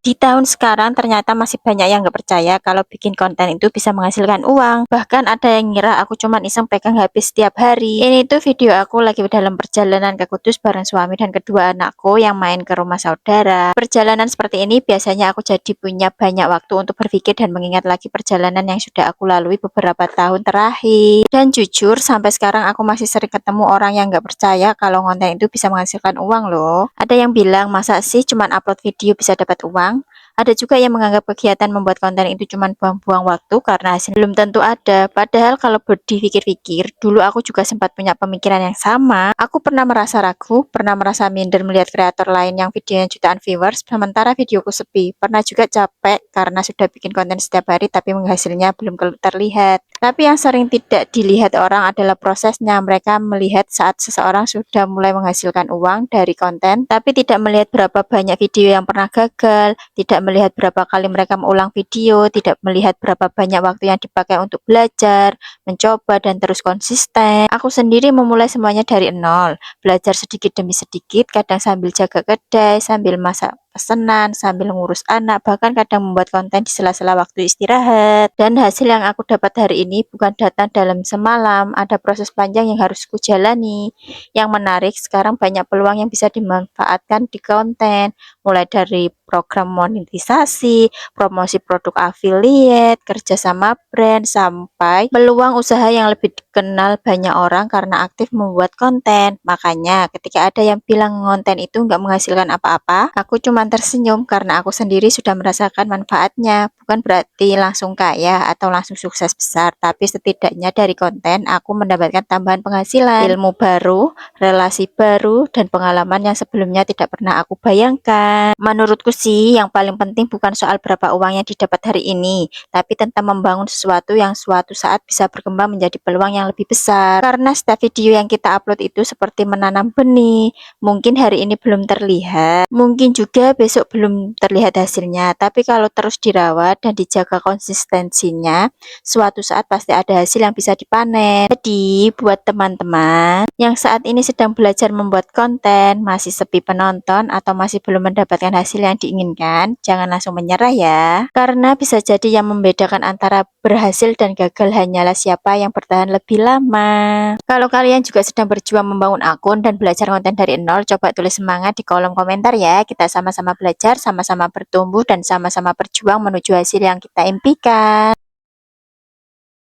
Di tahun sekarang ternyata masih banyak yang nggak percaya kalau bikin konten itu bisa menghasilkan uang. Bahkan ada yang ngira aku cuma iseng pegang HP setiap hari. Ini tuh video aku lagi dalam perjalanan ke Kudus bareng suami dan kedua anakku yang main ke rumah saudara. Perjalanan seperti ini biasanya aku jadi punya banyak waktu untuk berpikir dan mengingat lagi perjalanan yang sudah aku lalui beberapa tahun terakhir. Dan jujur sampai sekarang aku masih sering ketemu orang yang nggak percaya kalau konten itu bisa menghasilkan uang loh. Ada yang bilang masa sih cuma upload video bisa dapat uang? Ada juga yang menganggap kegiatan membuat konten itu cuma buang-buang waktu karena hasil belum tentu ada. Padahal kalau dipikir-pikir, dulu aku juga sempat punya pemikiran yang sama. Aku pernah merasa ragu, pernah merasa minder melihat kreator lain yang videonya jutaan viewers, sementara videoku sepi. Pernah juga capek karena sudah bikin konten setiap hari tapi hasilnya belum terlihat. Tapi yang sering tidak dilihat orang adalah prosesnya. Mereka melihat saat seseorang sudah mulai menghasilkan uang dari konten, tapi tidak melihat berapa banyak video yang pernah gagal, tidak melihat berapa kali mereka mengulang video, tidak melihat berapa banyak waktu yang dipakai untuk belajar, mencoba, dan terus konsisten. Aku sendiri memulai semuanya dari nol, belajar sedikit demi sedikit, kadang sambil jaga kedai, sambil masak pesanan, sambil ngurus anak, bahkan kadang membuat konten di sela-sela waktu istirahat. Dan hasil yang aku dapat hari ini bukan datang dalam semalam, ada proses panjang yang harus kujalani. Yang menarik, sekarang banyak peluang yang bisa dimanfaatkan di konten, mulai dari program monetisasi, promosi produk affiliate, kerjasama brand, sampai peluang usaha yang lebih dikenal banyak orang karena aktif membuat konten. Makanya ketika ada yang bilang konten itu nggak menghasilkan apa-apa, aku cuma tersenyum karena aku sendiri sudah merasakan manfaatnya. Bukan berarti langsung kaya atau langsung sukses besar, tapi setidaknya dari konten aku mendapatkan tambahan penghasilan, ilmu baru, relasi baru, dan pengalaman yang sebelumnya tidak pernah aku bayangkan. Menurutku sih yang paling penting bukan soal berapa uang yang didapat hari ini, tapi tentang membangun sesuatu yang suatu saat bisa berkembang menjadi peluang yang lebih besar. Karena setiap video yang kita upload itu seperti menanam benih, mungkin hari ini belum terlihat, mungkin juga besok belum terlihat hasilnya, tapi kalau terus dirawat dan dijaga konsistensinya, suatu saat pasti ada hasil yang bisa dipanen. Jadi buat teman-teman yang saat ini sedang belajar membuat konten, masih sepi penonton atau masih belum mendapatkan hasil yang diinginkan, jangan langsung menyerah ya. Karena bisa jadi yang membedakan antara berhasil dan gagal hanyalah siapa yang bertahan lebih lama. Kalau kalian juga sedang berjuang membangun akun dan belajar konten dari nol, coba tulis semangat di kolom komentar ya. Kita sama-sama belajar, sama-sama bertumbuh, dan sama-sama berjuang menuju hasil yang kita impikan.